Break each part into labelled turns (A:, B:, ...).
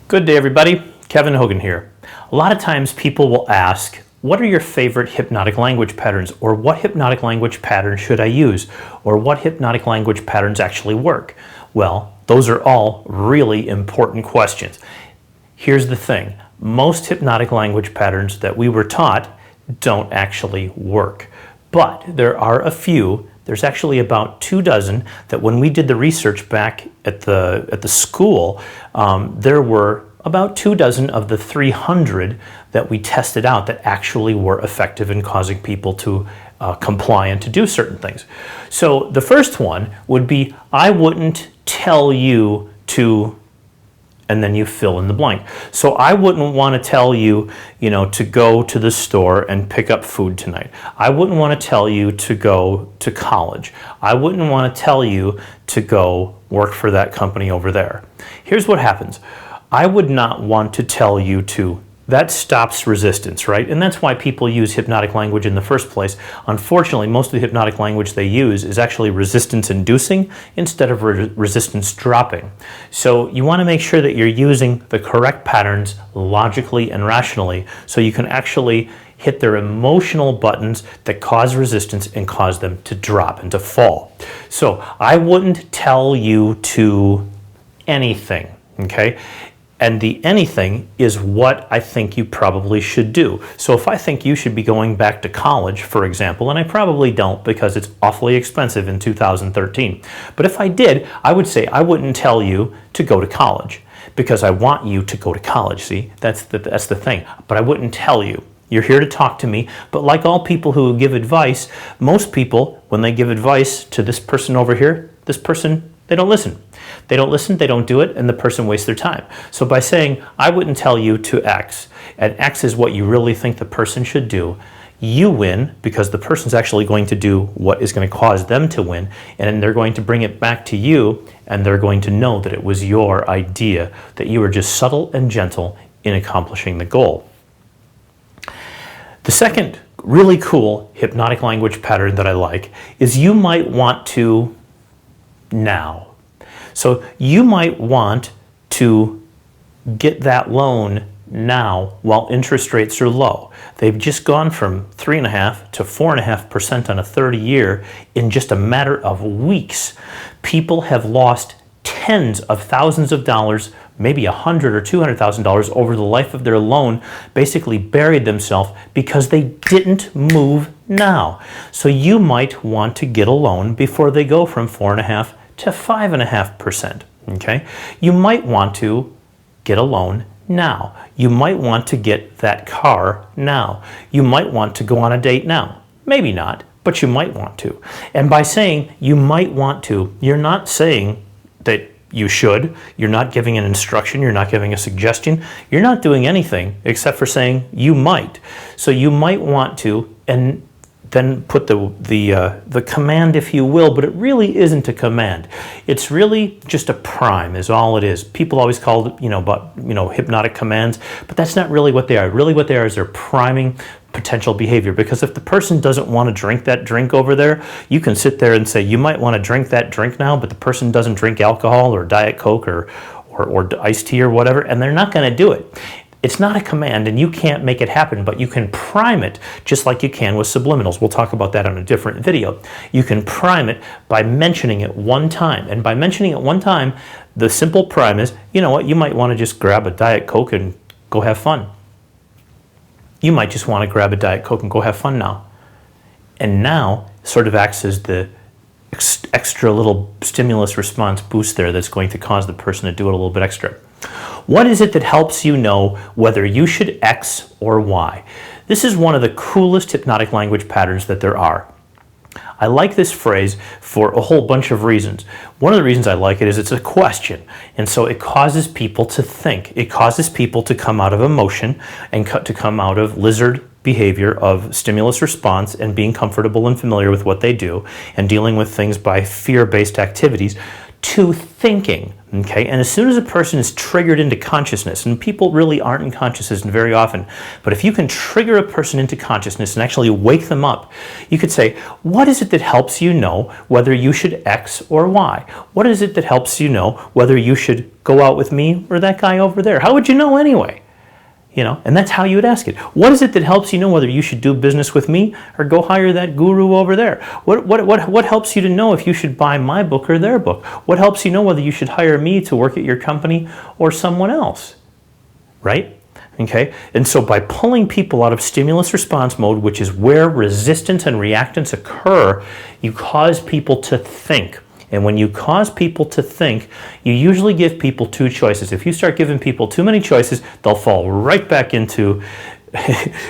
A: Good day, everybody. Kevin Hogan here. A lot of times people will ask, what are your favorite hypnotic language patterns? Or what hypnotic language pattern should I use? Or what hypnotic language patterns actually work? Well, those are all really important questions. Here's the thing. Most hypnotic language patterns that we were taught don't actually work. But there are a few. There's actually about 24 that when we did the research back at the school, there were about 24 of the 300 that we tested out that actually were effective in causing people to comply and to do certain things. So the first one would be, I wouldn't tell you to, and then you fill in the blank. So I wouldn't want to tell you, to go to the store and pick up food tonight. I wouldn't want to tell you to go to college. I wouldn't want to tell you to go work for that company over there. Here's what happens. I would not want to tell you to. That stops resistance, right? And that's why people use hypnotic language in the first place. Unfortunately, most of the hypnotic language they use is actually resistance inducing instead of resistance dropping. So you want to make sure that you're using the correct patterns logically and rationally so you can actually hit their emotional buttons that cause resistance and cause them to drop and to fall. So I wouldn't tell you to anything, okay? And the anything is what I think you probably should do. So if I think you should be going back to college, for example, and I probably don't because it's awfully expensive in 2013. But if I did, I would say I wouldn't tell you to go to college because I want you to go to college. See, that's the thing. But I wouldn't tell you. You're here to talk to me, but like all people who give advice, most people, when they give advice to this person over here, this person, they don't listen. They don't listen, they don't do it, and the person wastes their time. So by saying, I wouldn't tell you to X, and X is what you really think the person should do, you win because the person's actually going to do what is going to cause them to win, and they're going to bring it back to you, and they're going to know that it was your idea, that you were just subtle and gentle in accomplishing the goal. The second really cool hypnotic language pattern that I like is you might want to now. So you might want to get that loan now while interest rates are low. They've just gone from 3.5% to 4.5% on a 30-year in just a matter of weeks. People have lost tens of thousands of dollars, maybe $100,000 or $200,000 over the life of their loan, basically buried themselves because they didn't move now. So you might want to get a loan before they go from 4.5% to 5.5%, okay? You might want to get a loan now. You might want to get that car now. You might want to go on a date now. Maybe not, but you might want to. And by saying you might want to, you're not saying that you should. You're not giving an instruction. You're not giving a suggestion. You're not doing anything except for saying you might. So you might want to, and then put the command, if you will, but it really isn't a command. It's really just a prime is all it is. People always call it, hypnotic commands, but that's not really what they are. Really what they are is they're priming potential behavior, because if the person doesn't want to drink that drink over there, you can sit there and say, you might want to drink that drink now, but the person doesn't drink alcohol or Diet Coke or iced tea or whatever, and they're not going to do it. It's not a command, and you can't make it happen, but you can prime it just like you can with subliminals. We'll talk about that on a different video. You can prime it by mentioning it one time, and by mentioning it one time, the simple prime is, you know what, you might want to just grab a Diet Coke and go have fun. You might just want to grab a Diet Coke and go have fun now. And now sort of acts as the extra little stimulus response boost there that's going to cause the person to do it a little bit extra. What is it that helps you know whether you should X or Y? This is one of the coolest hypnotic language patterns that there are. I like this phrase for a whole bunch of reasons. One of the reasons I like it is it's a question, and so it causes people to think. It causes people to come out of emotion and to come out of lizard behavior of stimulus response and being comfortable and familiar with what they do and dealing with things by fear-based activities to thinking. Okay, and as soon as a person is triggered into consciousness, and people really aren't in consciousness very often, but if you can trigger a person into consciousness and actually wake them up, you could say, what is it that helps you know whether you should X or Y? What is it that helps you know whether you should go out with me or that guy over there? How would you know anyway? You know, and that's how you would ask it. What is it that helps you know whether you should do business with me or go hire that guru over there? What helps you to know if you should buy my book or their book? What helps you know whether you should hire me to work at your company or someone else? Right? Okay? And so by pulling people out of stimulus response mode, which is where resistance and reactance occur, you cause people to think. And when you cause people to think, you usually give people two choices. If you start giving people too many choices, they'll fall right back into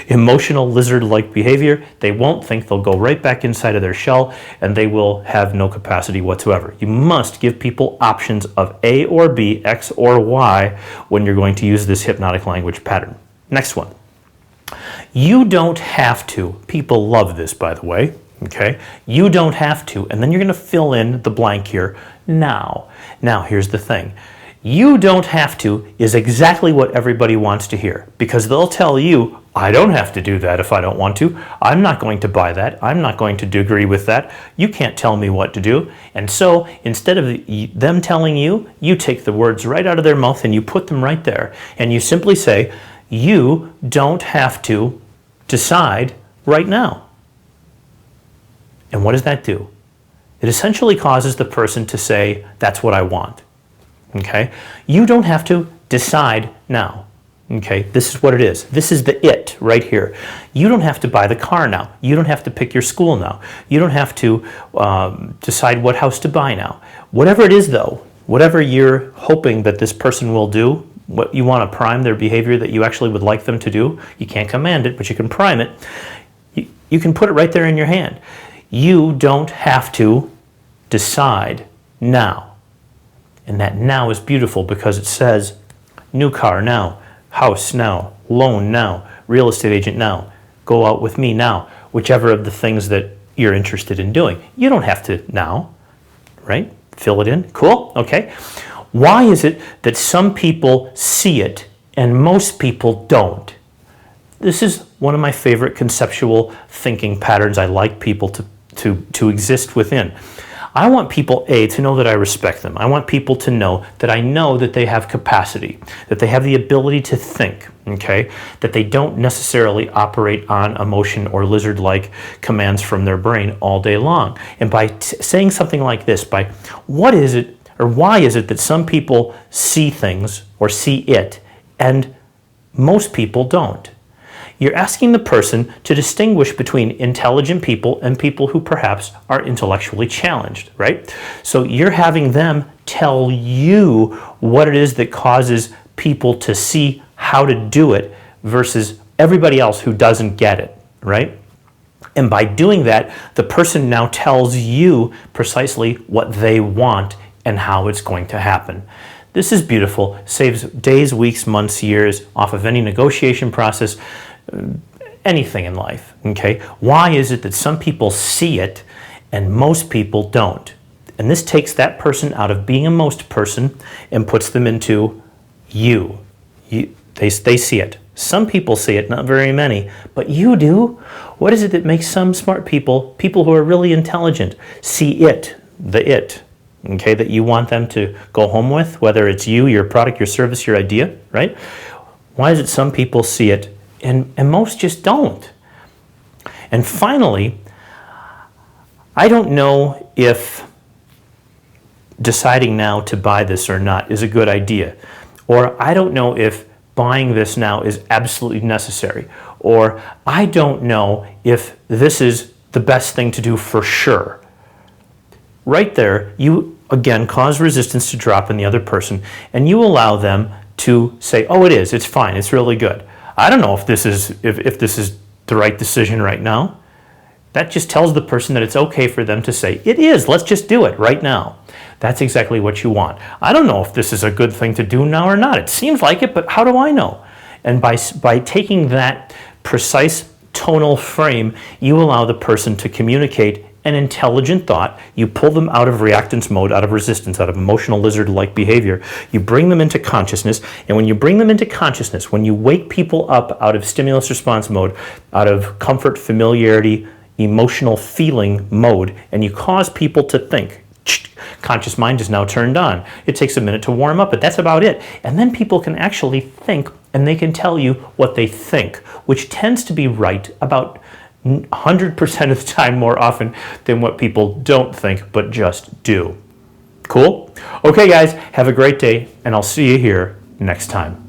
A: emotional lizard-like behavior. They won't think, they'll go right back inside of their shell, and they will have no capacity whatsoever. You must give people options of A or B, X or Y, when you're going to use this hypnotic language pattern. Next one. You don't have to. People love this, by the way. Okay, you don't have to, and then you're going to fill in the blank here now. Now, here's the thing. You don't have to is exactly what everybody wants to hear, because they'll tell you, I don't have to do that if I don't want to. I'm not going to buy that. I'm not going to agree with that. You can't tell me what to do. And so instead of them telling you, you take the words right out of their mouth and you put them right there. And you simply say, you don't have to decide right now. And what does that do? It essentially causes the person to say, that's what I want. Okay? You don't have to decide now. Okay? This is what it is. This is the it right here. You don't have to buy the car now. You don't have to pick your school now. You don't have to decide what house to buy now. Whatever it is, though, whatever you're hoping that this person will do, what you want to prime their behavior that you actually would like them to do, you can't command it, but you can prime it. You can put it right there in your hand. You don't have to decide now. And that now is beautiful because it says new car now, house now, loan now, real estate agent now, go out with me now, whichever of the things that you're interested in doing. You don't have to now, right? Fill it in. Cool? Okay. Why is it that some people see it and most people don't? This is one of my favorite conceptual thinking patterns I like people to exist within. I want people, A, to know that I respect them. I want people to know that they have capacity, that they have the ability to think, okay? That they don't necessarily operate on emotion or lizard-like commands from their brain all day long. And by saying something like this, by what is it or why is it that some people see things or see it and most people don't? You're asking the person to distinguish between intelligent people and people who perhaps are intellectually challenged, right? So you're having them tell you what it is that causes people to see how to do it versus everybody else who doesn't get it, right? And by doing that, the person now tells you precisely what they want and how it's going to happen. This is beautiful, saves days, weeks, months, years off of any negotiation process, anything in life, okay? Why is it that some people see it and most people don't? And this takes that person out of being a most person and puts them into you. They see it. Some people see it, not very many, but you do. What is it that makes some smart people, people who are really intelligent, see it, the it, okay, that you want them to go home with, whether it's you, your product, your service, your idea, right? Why is it some people see it and most just don't? And finally, I don't know if deciding now to buy this or not is a good idea, or I don't know if buying this now is absolutely necessary, or I don't know if this is the best thing to do for sure. Right there, you again cause resistance to drop in the other person, and you allow them to say, oh, it's fine, it's really good. I don't know if this is the right decision right now. That just tells the person that it's okay for them to say, it is, let's just do it right now. That's exactly what you want. I don't know if this is a good thing to do now or not. It seems like it, but how do I know? And by taking that precise tonal frame, you allow the person to communicate an intelligent thought, you pull them out of reactance mode, out of resistance, out of emotional lizard-like behavior, you bring them into consciousness, and when you bring them into consciousness, when you wake people up out of stimulus response mode, out of comfort, familiarity, emotional feeling mode, and you cause people to think, conscious mind is now turned on. It takes a minute to warm up, but that's about it. And then people can actually think, and they can tell you what they think, which tends to be right about 100% of the time more often than what people don't think but just do. Cool? Okay guys, have a great day, and I'll see you here next time.